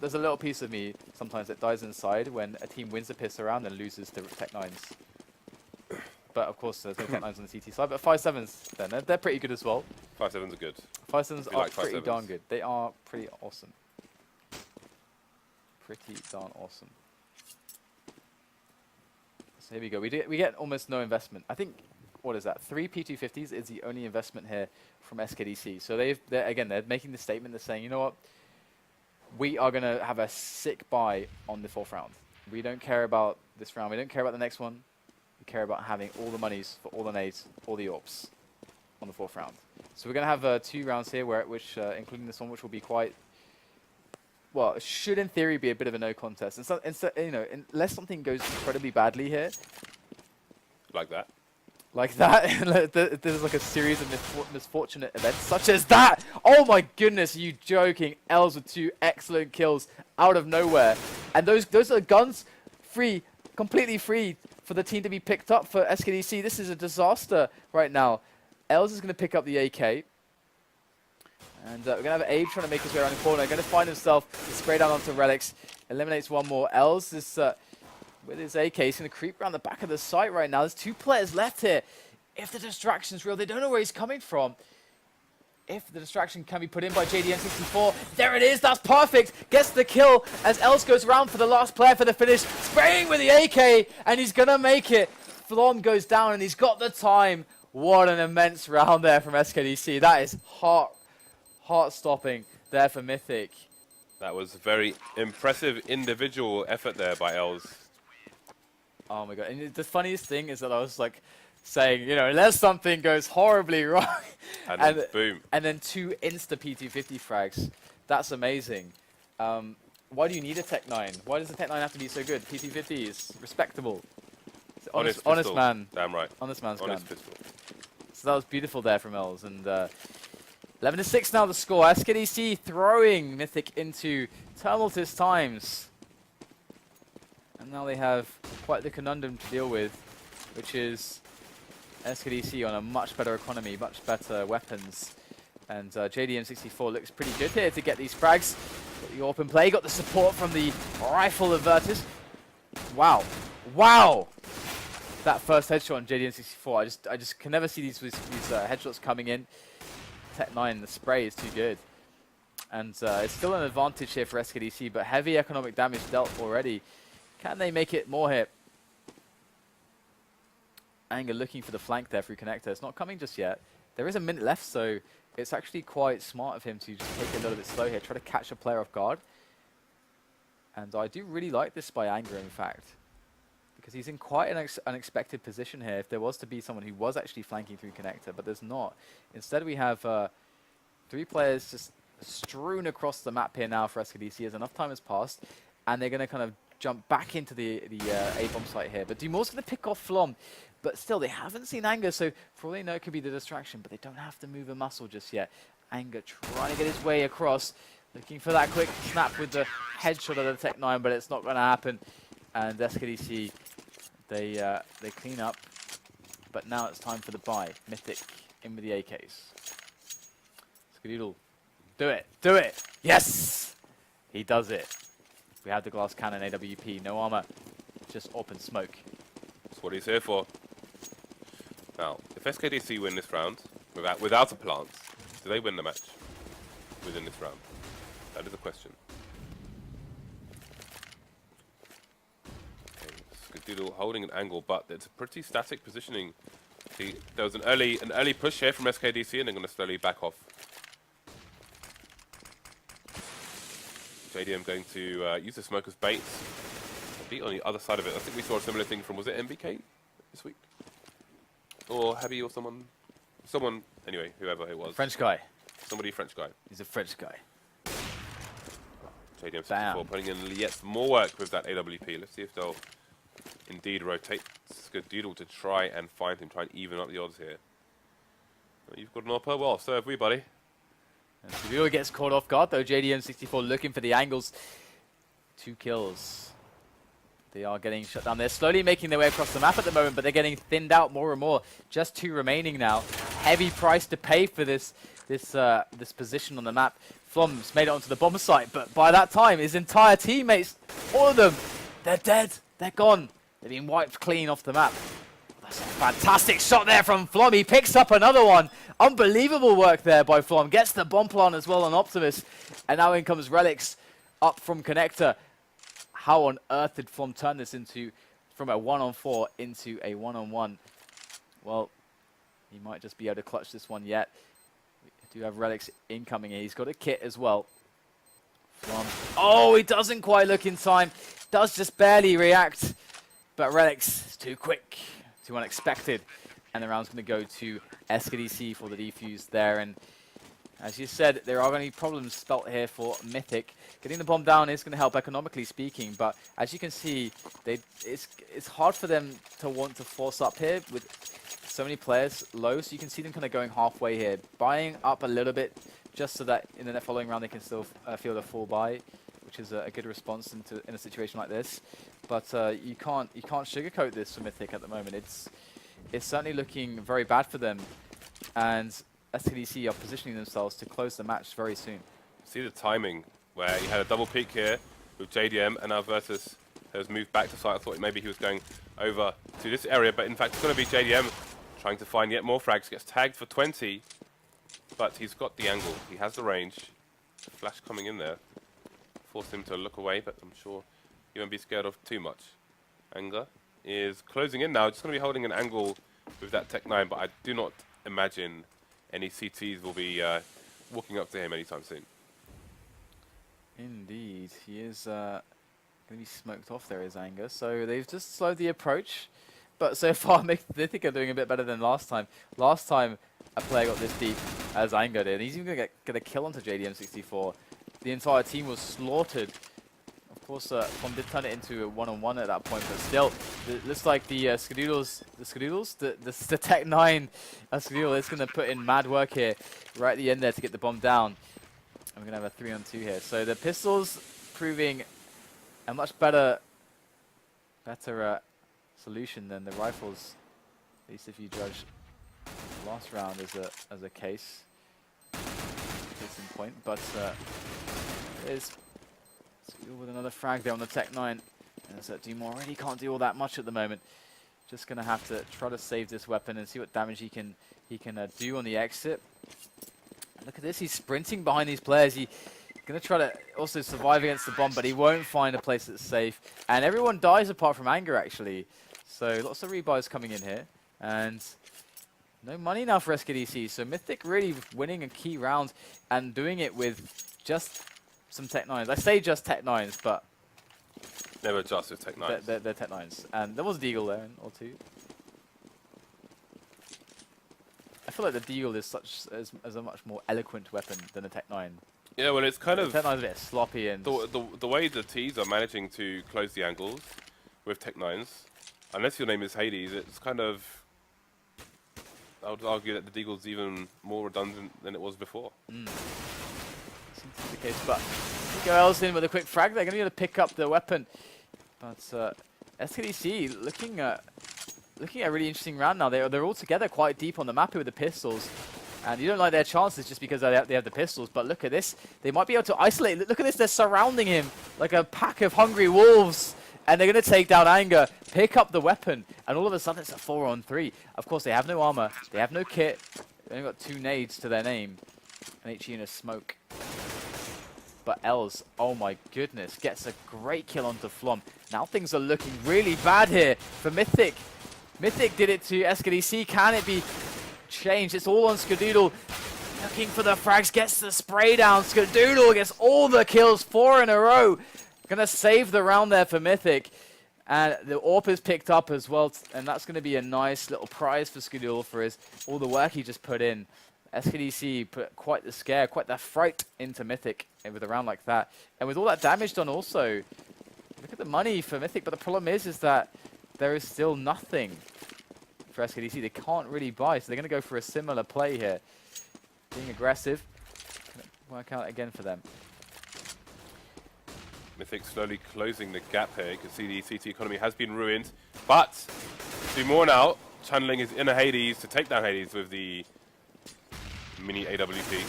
there's a little piece of me sometimes that dies inside when a team wins the pistol round and loses to Tech-9s. But of course there's no Tech-9s on the CT side, but 5-7s then, they're pretty good as well. 5-7s are good. 5-7s are like pretty 5-7s. darn good. They are pretty awesome. Pretty darn awesome. So here we go. We get almost no investment. I think, what is that? 3 P250s is the only investment here from SKDC. So they're making the statement. They're saying, you know what? We are going to have a sick buy on the 4th round. We don't care about this round. We don't care about the next one. We care about having all the monies for all the nades, all the AWPs on the 4th round. So we're going to have 2 rounds here, which including this one, which will be quite, well, it should in theory be a bit of a no contest. And so, you know, unless something goes incredibly badly here, Like that. there's like a series of misfortunate events such as that. Oh my goodness, are you joking? Els with 2 excellent kills out of nowhere, and those are guns free, completely free for the team to be picked up for SKDC. This is a disaster right now. Els is going to pick up the AK. And we're going to have Abe trying to make his way around the corner. Going to find himself spray down onto Relics. Eliminates one more. Els is, with his AK, he's going to creep around the back of the site right now. There's 2 players left here. If the distraction's real, they don't know where he's coming from. If the distraction can be put in by JDM64, there it is, that's perfect. Gets the kill as Els goes around for the last player for the finish. Spraying with the AK, and he's going to make it. Flom goes down, and he's got the time. What an immense round there from SKDC. That is heart-stopping there for Mythic. That was a very impressive individual effort there by Els. Oh my god. And the funniest thing is that I was like saying, you know, unless something goes horribly wrong. And then boom. And then 2 insta PT50 frags. That's amazing. Why do you need a Tech-9? Why does the Tech-9 have to be so good? PT50 is respectable. Honest pistol. man. Damn right. Honest man's Honest gun. pistol. So that was beautiful there from Els. And 11-6 now the score. SKDC throwing Mythic into tumultuous times. And now they have quite the conundrum to deal with, which is SKDC on a much better economy, much better weapons. And JDM64 looks pretty good here to get these frags. Got the open play, got the support from the rifle of Virtus. Wow. Wow! That first headshot on JDM64, I just can never see these headshots coming in. Tech 9, the spray is too good. And it's still an advantage here for SKDC, but heavy economic damage dealt already. Can they make it more here? Anger looking for the flank there through connector. It's not coming just yet. There is a minute left, so it's actually quite smart of him to just take it a little bit slow here, try to catch a player off guard. And I do really like this by Anger, in fact, because he's in quite an unexpected position here. If there was to be someone who was actually flanking through connector, but there's not. Instead, we have 3 players just strewn across the map here now for SKDC as enough time has passed, and they're going to kind of jump back into the A-bomb site here. But Dumor's going to pick off Flom, but still, they haven't seen Anger, so for all they know, it could be the distraction, but they don't have to move a muscle just yet. Anger trying to get his way across, looking for that quick snap with the headshot of the Tech 9, but it's not going to happen. And SKDC, they clean up, but now it's time for the buy. Mythic in with the AKs. Skadoodle, do it, do it, yes! He does it. We have the glass cannon AWP, no armor, just open smoke. That's what he's here for. Now, if SKDC win this round without a plant, do they win the match within this round? That is a question. Okay, Skadoodle holding an angle, but it's a pretty static positioning. See, there was an early push here from SKDC, and they're going to slowly back off. JDM going to use the smoke as bait. Beat on the other side of it. I think we saw a similar thing from, was it MBK this week? Or Habby or someone? Someone, anyway, whoever it was. French guy. Somebody French guy. He's a French guy. JDM64 putting in yet more work with that AWP. Let's see if they'll indeed rotate Skadoodle to try and find him, try and even up the odds here. You've got an upper. Well, so have we, buddy. And Skadoodle gets caught off guard, though. JDM64 looking for the angles. 2 kills. They are getting shut down. They're slowly making their way across the map at the moment, but they're getting thinned out more and more. Just 2 remaining now. Heavy price to pay for this position on the map. Flom's made it onto the bomb site, but by that time, his entire teammates, all of them, they're dead. They're gone. They've been wiped clean off the map. That's a fantastic shot there from Flom. He picks up another one. Unbelievable work there by Flom. Gets the bomb plant as well on Optimus. And now in comes Relics up from connector. How on earth did Flom turn this from a 1-on-4 into a 1-on-1? Well, he might just be able to clutch this one yet. We do have Relics incoming here. He's got a kit as well. Flom. Oh, he doesn't quite look in time. Does just barely react. But Relics is too quick, too unexpected. And the round's going to go to SKDC for the defuse there. And as you said, there are going to be problems spelt here for Mythic. Getting the bomb down is going to help economically speaking, but as you can see, it's hard for them to want to force up here with so many players low, so you can see them kind of going halfway here, buying up a little bit just so that in the following round they can still field a full buy, which is a good response in a situation like this. But you can't sugarcoat this for Mythic at the moment. It's certainly looking very bad for them, and SKDC are positioning themselves to close the match very soon. See the timing where he had a double peek here with JDM, and now Virtus has moved back to site. I thought maybe he was going over to this area, but in fact it's going to be JDM trying to find yet more frags. Gets tagged for 20, but he's got the angle. He has the range. Flash coming in there. Forced him to look away, but I'm sure he won't be scared of too much. Anger is closing in now. Just going to be holding an angle with that Tech 9, but I do not imagine any CTs will be walking up to him anytime soon. Indeed, he is going to be smoked off there, his Anger. So they've just slowed the approach, but so far Mythic are doing a bit better than last time. Last time a player got this deep as Anger did, and he's even going to get a kill onto JDM64. The entire team was slaughtered. Of course, Flom did turn it into a 1-on-1 at that point, but still, it looks like the the Tech 9 Skadoodle is going to put in mad work here right at the end there to get the bomb down. And we're going to have a 3-on-2 here. So the pistols proving a much better solution than the rifles, at least if you judge the last round as a case in point. But there's Skadul with another frag there on the Tech 9. And so Doom already can't do all that much at the moment. Just going to have to try to save this weapon and see what damage he can do on the exit. Look at this, he's sprinting behind these players. He's going to try to also survive against the bomb, but he won't find a place that's safe. And everyone dies apart from Anger, actually. So lots of rebuys coming in here. And no money now for SKDC. So Mythic really winning a key round and doing it with just some Tech 9s. I say just Tech 9s, but Never just with Tech 9s. they're Tech 9s. And there was a Deagle there, or two. I feel like the Deagle is as a much more eloquent weapon than a Tech 9. Yeah, well, it's kind of Tech 9 is a bit sloppy and the way the T's are managing to close the angles with Tech 9s. Unless your name is Hades, it's kind of. I would argue that the Deagle's even more redundant than it was before. seems to be the case. But go Elsin with a quick frag. They're going to be able to pick up the weapon. But SKDC looking at a really interesting round now. They're all together quite deep on the map here with the pistols. And you don't like their chances just because they have the pistols. But look at this. They might be able to isolate. Look at this. They're surrounding him like a pack of hungry wolves. And they're going to take down Anger, pick up the weapon. And all of a sudden, it's a 4-on-3. Of course, they have no armor. They have no kit. They've only got 2 nades to their name. And HE in a smoke. But Els, oh my goodness, gets a great kill onto Flom. Now things are looking really bad here for Mythic. Mythic did it to SKDC. Can it be changed? It's all on Skadul. Looking for the frags, gets the spray down. Skadul gets all the kills, 4 in a row. Gonna save the round there for Mythic. And the AWP is picked up as well. And that's gonna be a nice little prize for Skadul for all the work he just put in. SKDC put quite the scare, quite the fright into Mythic with a round like that. And with all that damage done also, look at the money for Mythic. But the problem is that there is still nothing for SKDC. They can't really buy, so they're going to go for a similar play here. Being aggressive. Work out again for them. Mythic slowly closing the gap here. You can see the CT economy has been ruined. But, do more now. Channeling his inner Hades to take down Hades with the mini AWP.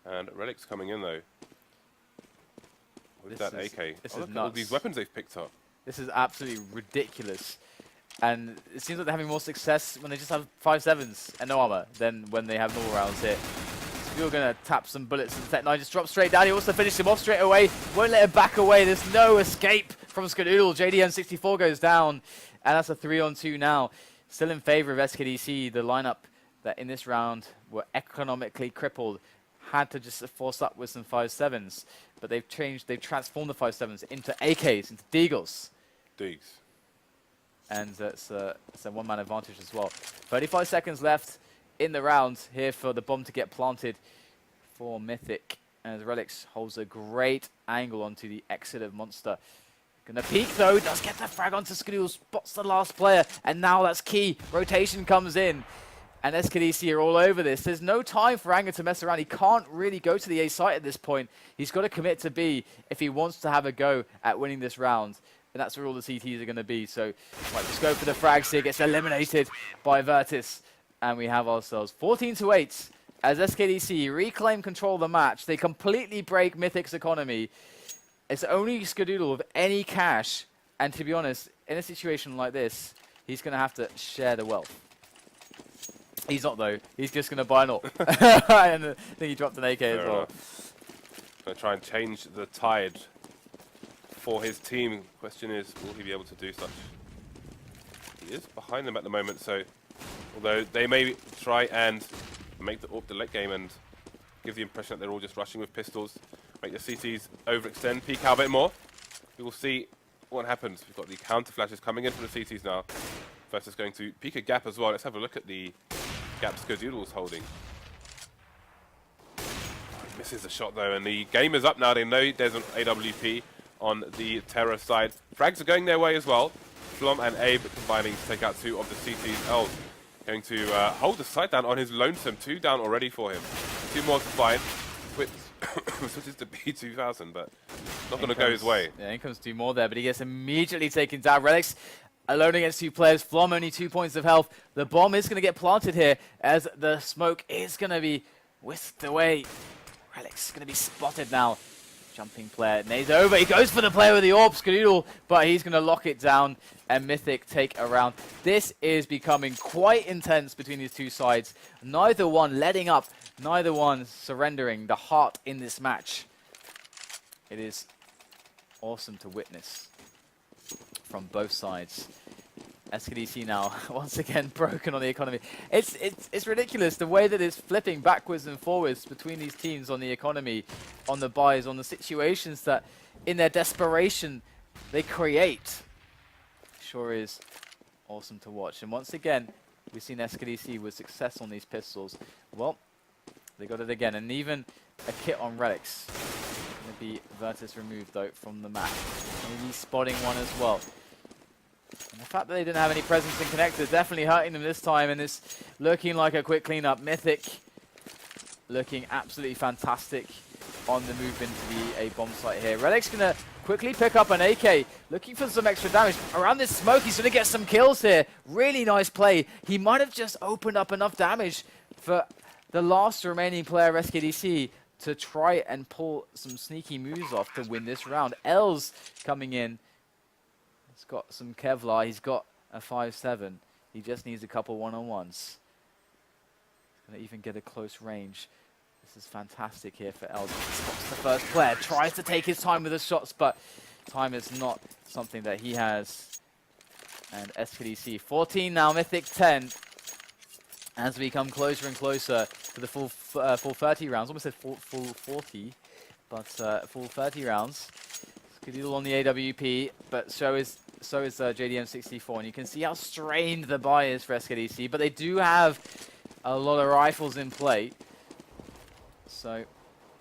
And Relic's coming in though. With that AK. This Oh, is look at all nuts. these weapons they've picked up. This is absolutely ridiculous. And it seems like they're having more success when they just have 5.7s and no armor than when they have normal rounds here. We're going to tap some bullets and Tech 9 just drops straight down. He wants to finish him off straight away. Won't let him back away. There's no escape from Skadul. JDM64 goes down. And that's a 3-on-2 now. Still in favor of SKDC. The lineup that in this round were economically crippled had to just force up with some 5.7s. But they've transformed the 5.7s into AKs, into Deagles. Deags. And it's a one-man advantage as well. 35 seconds left in the round here for the bomb to get planted for Mythic. As Relics holds a great angle onto the exit of Monster. Gonna peek though, does get the frag onto Skadul, spots the last player, and now that's key. Rotation comes in, and SKDC are all over this. There's no time for Anger to mess around. He can't really go to the A site at this point. He's got to commit to B if he wants to have a go at winning this round. And that's where all the CTs are going to be. So might just go for the frags here, gets eliminated by Virtus. And we have ourselves 14-8 as SKDC reclaim control of the match. They completely break Mythic's economy. It's only Skadul with any cash. And to be honest, in a situation like this, he's going to have to share the wealth. He's not though. He's just going to buy an AWP. And I think he dropped an AK as well. Going to try and change the tide for his team. Question is, will he be able to do such? He is behind them at the moment, so although they may try and make the AWP the late game and give the impression that they're all just rushing with pistols, make the CTs overextend, peek out a bit more. We will see what happens. We've got the counter flashes coming in from the CTs now. First is going to peek a gap as well. Let's have a look at the gap Skadul's holding. He misses the shot though, and the game is up now. They know there's an AWP on the Terror side. Frags are going their way as well. Flom and Abe combining to take out 2 of the CTs. Els going to hold the side down on his lonesome. 2 down already for him. 2 more to find. Switches to B2000, but not going to go his way. Yeah, in comes 2 more there, but he gets immediately taken down. Relics alone against 2 players. Flom only 2 points of health. The bomb is going to get planted here as the smoke is going to be whisked away. Relics going to be spotted now. Jumping player, nades over, he goes for the player with the orb, Skadoodle, but he's going to lock it down, and Mythic take a round. This is becoming quite intense between these two sides. Neither one letting up, neither one surrendering the heart in this match. It is awesome to witness from both sides. SKDC now once again broken on the economy. It's ridiculous the way that it's flipping backwards and forwards between these teams on the economy, on the buys, on the situations that in their desperation they create. Sure is awesome to watch. And once again, we've seen SKDC with success on these pistols. Well, they got it again, and even a kit on Relics. Going to be Virtus removed though from the map. Maybe spotting one as well. And the fact that they didn't have any presence in connector definitely hurting them this time, and it's looking like a quick cleanup. Mythic looking absolutely fantastic on the move into the A bomb site here. Relic's gonna quickly pick up an AK, looking for some extra damage. Around this smoke, he's gonna get some kills here. Really nice play. He might have just opened up enough damage for the last remaining player, SKDC, to try and pull some sneaky moves off to win this round. L's coming in. He's got some Kevlar, he's got a 5-7. He just needs a couple one-on-ones. He's going to even get a close range. This is fantastic here for L. Spots the first player, tries to take his time with the shots, but time is not something that he has. And SKDC 14 now, Mythic 10. As we come closer and closer to the full 30 rounds. Almost said full 40, but full 30 rounds. Skadoodle on the AWP, but so is JDM64, and you can see how strained the buy is for SKDC, but they do have a lot of rifles in play, so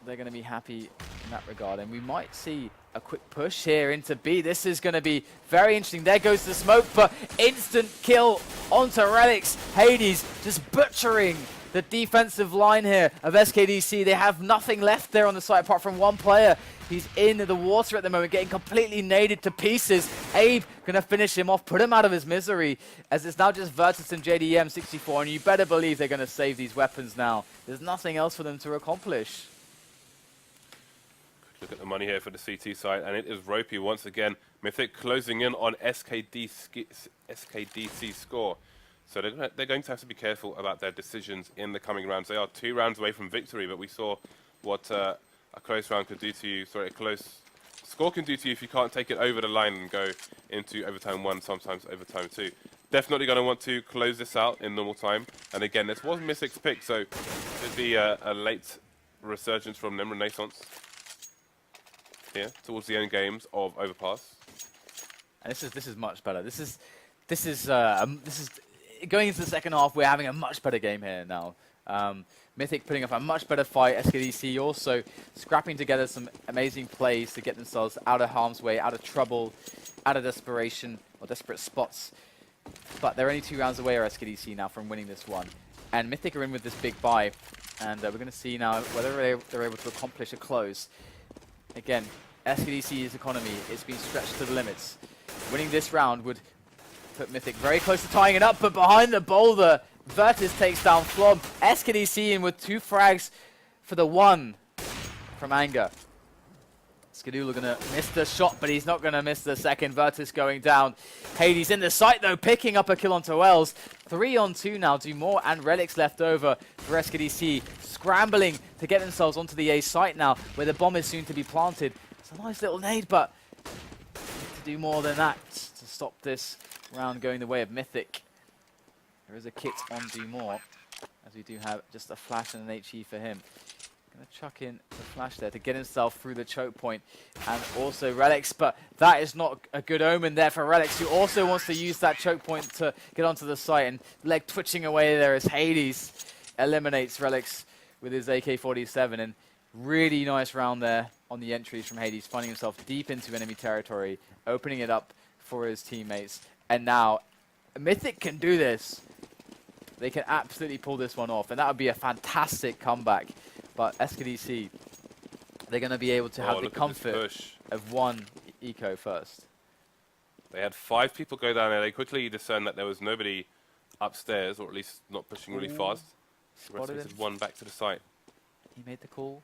they're going to be happy in that regard, and we might see a quick push here into B. This is going to be very interesting. There goes the smoke, but instant kill onto Relics. Hades just butchering the defensive line here of SKDC. They have nothing left there on the site apart from one player. He's in the water at the moment, getting completely naded to pieces. Abe gonna finish him off, put him out of his misery, as it's now just Virtus and JDM64, and you better believe they're gonna save these weapons now. There's nothing else for them to accomplish. Look at the money here for the CT side, and it is ropey once again. Mythic closing in on SKDC score. So they're going to have to be careful about their decisions in the coming rounds. They are 2 rounds away from victory, but we saw what a close round could do to you. Sorry, a close score can do to you if you can't take it over the line and go into overtime 1, sometimes overtime 2. Definitely going to want to close this out in normal time. And again, this was Mythic's pick, so it could be a late resurgence from them, Renaissance. Here, towards the end games of Overpass. And this is much better. This is going into the second half. We're having a much better game here now. Mythic putting up a much better fight. SKDC also scrapping together some amazing plays to get themselves out of harm's way, out of trouble, out of desperation or desperate spots. But they're only 2 rounds away, or SKDC now, from winning this one. And Mythic are in with this big buy, and we're going to see now whether they're able to accomplish a close. Again, SKDC's economy is being stretched to the limits. Winning this round would put Mythic very close to tying it up, but behind the boulder, Virtus takes down Flob. SKDC in with 2 frags for the 1 from Anger. Skadoodle gonna miss the shot, but he's not gonna miss the second. Virtus going down. Hades in the sight though, picking up a kill onto Wells. 3 on 2 now. Dumore and Relics left over for SKDC, scrambling to get themselves onto the A site now, where the bomb is soon to be planted. It's a nice little nade, but to do more than that to stop this round going the way of Mythic. There is a kit on Dumore, as we do have just a flash and an HE for him. Gonna chuck in the flash there to get himself through the choke point, and also Relics, but that is not a good omen there for Relics, who also wants to use that choke point to get onto the site, and leg twitching away there as Hades eliminates Relics with his AK-47, and really nice round there on the entries from Hades, finding himself deep into enemy territory, opening it up for his teammates, and now Mythic can do this. They can absolutely pull this one off, and that would be a fantastic comeback. But SKDC, they're going to be able to have the comfort of 1 eco first. They had 5 people go down there. They quickly discerned that there was nobody upstairs, or at least not pushing really fast. The rest of 1 back to the site. He made the call.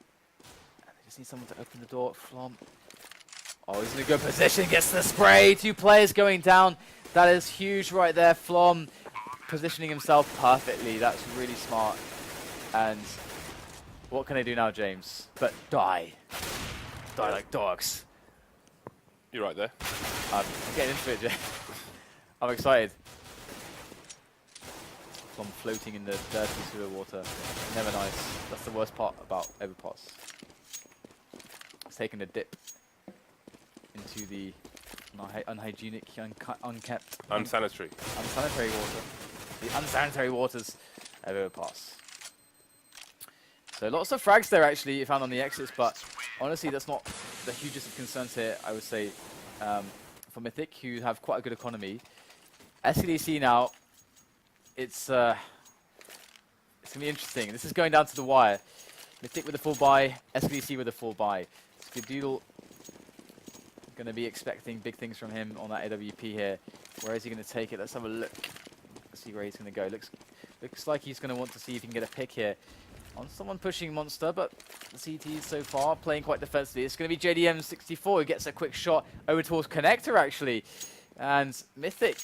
And they Just need someone to open the door. Flom. Oh, he's in a good position. Gets the spray. 2 players going down. That is huge right there. Flom positioning himself perfectly. That's really smart. And what can they do now, James? But die. Die like dogs. You're right there. I'm getting into it, James. I'm excited. Flom floating in the dirty sewer water. Never nice. That's the worst part about Overpass. It's taking a dip into the unhygienic, unkept, Unsanitary. unsanitary water. The unsanitary waters of Overpass. So lots of frags there actually found on the exits, but honestly that's not the hugest of concerns here, I would say, for Mythic, who have quite a good economy. SKDC now, it's going to be interesting. This is going down to the wire. Mythic with a full buy, SKDC with a full buy. Skadoodle going to be expecting big things from him on that AWP here. Where is he going to take it? Let's have a look. Let's see where he's going to go. Looks like he's going to want to see if he can get a pick here on someone pushing Monster, but the CT so far playing quite defensively. It's going to be JDM64 who gets a quick shot over towards Connector actually. And Mythic,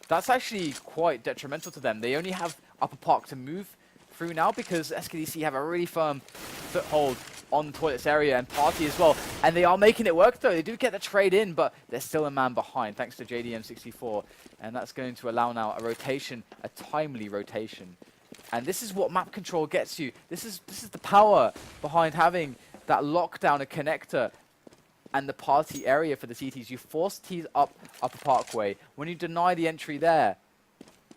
that's actually quite detrimental to them. They only have Upper Park to move through now because SKDC have a really firm foothold on the toilets area and Party as well. And they are making it work though. They do get the trade in, but they're still a man behind thanks to JDM64. And that's going to allow now a rotation, a timely rotation. And this is what map control gets you. This is the power behind having that lockdown, a Connector, and the Party area for the CTs. You force T's up Upper Parkway. When you deny the entry there,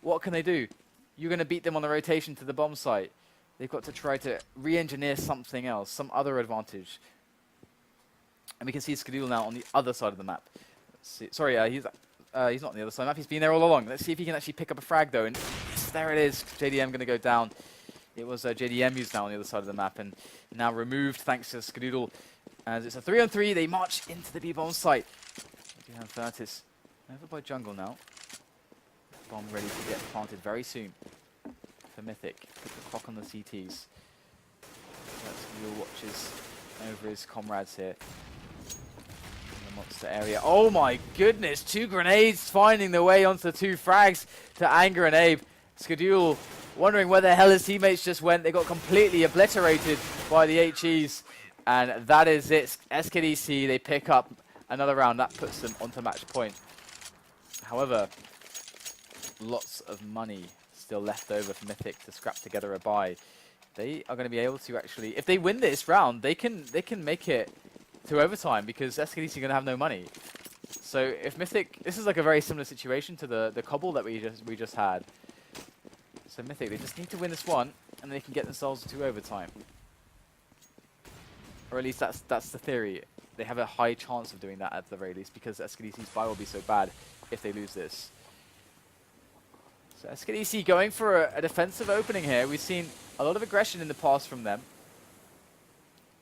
what can they do? You're going to beat them on the rotation to the bomb site. They've got to try to re-engineer something else, some other advantage. And we can see Skadoodle now on the other side of the map. Let's see. Sorry, he's not on the other side of the map. He's been there all along. Let's see if he can actually pick up a frag, though. And yes, there it is. JDM going to go down. It was JDM who's now on the other side of the map and now removed thanks to Skadoodle. As it's a 3-on-3, they march into the B-bomb site. We do have Virtus over by jungle now. Bomb ready to get planted very soon for Mythic. Put the clock on the CTs. Skadoodle watches over his comrades here. In the monster area. Oh my goodness, 2 grenades finding their way onto 2 frags to Anger and Abe. Skadoodle wondering where the hell his teammates just went. They got completely obliterated by the HEs. And that is it. SKDC, they pick up another round. That puts them onto match point. However, lots of money still left over for Mythic to scrap together a buy. They are going to be able to actually, if they win this round, they can make it to overtime because SKDC are going to have no money. So if Mythic, this is like a very similar situation to the cobble that we just had. So Mythic, they just need to win this one, and they can get themselves to overtime. Or at least that's the theory. They have a high chance of doing that at the very least because SKDC's buy will be so bad if they lose this. So SKDC going for a defensive opening here. We've seen a lot of aggression in the past from them.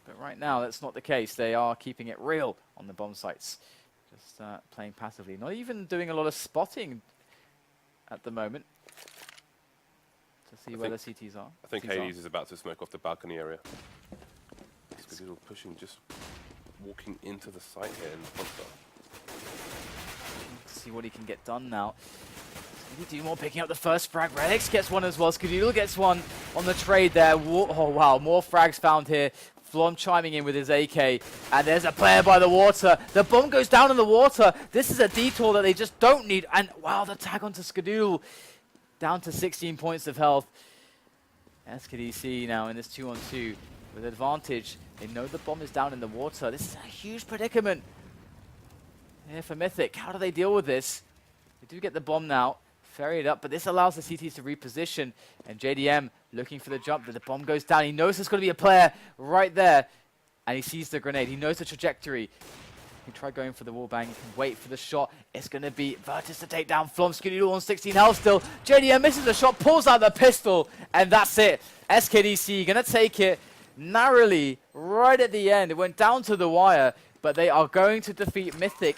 But right now, that's not the case. They are keeping it real on the bomb sites. Just playing passively. Not even doing a lot of spotting at the moment. To see where the CTs are. I think Hades is about to smoke off the balcony area. Skadoodle pushing, just walking into the site here in the front door. See what he can get done now. Do more picking up the first frag. Redix gets one as well. Skadoodle gets one on the trade there. Oh wow, more frags found here. Flom chiming in with his AK. And there's a player by the water. The bomb goes down in the water. This is a detour that they just don't need. And wow, the tag onto Skadoodle. Down to 16 points of health. SKDC now in this 2-on-2 with advantage. They know the bomb is down in the water. This is a huge predicament here for Mythic. How do they deal with this? They do get the bomb now. Ferry it up, but this allows the CTs to reposition. And JDM looking for the jump, but the bomb goes down. He knows there's going to be a player right there. And he sees the grenade. He knows the trajectory. He tried going for the wallbang. He can wait for the shot. It's going to be Virtus to take down Flom. Skadoodle on 16 health still. JDM misses the shot, pulls out the pistol, and that's it. SKDC going to take it narrowly right at the end. It went down to the wire, but they are going to defeat Mythic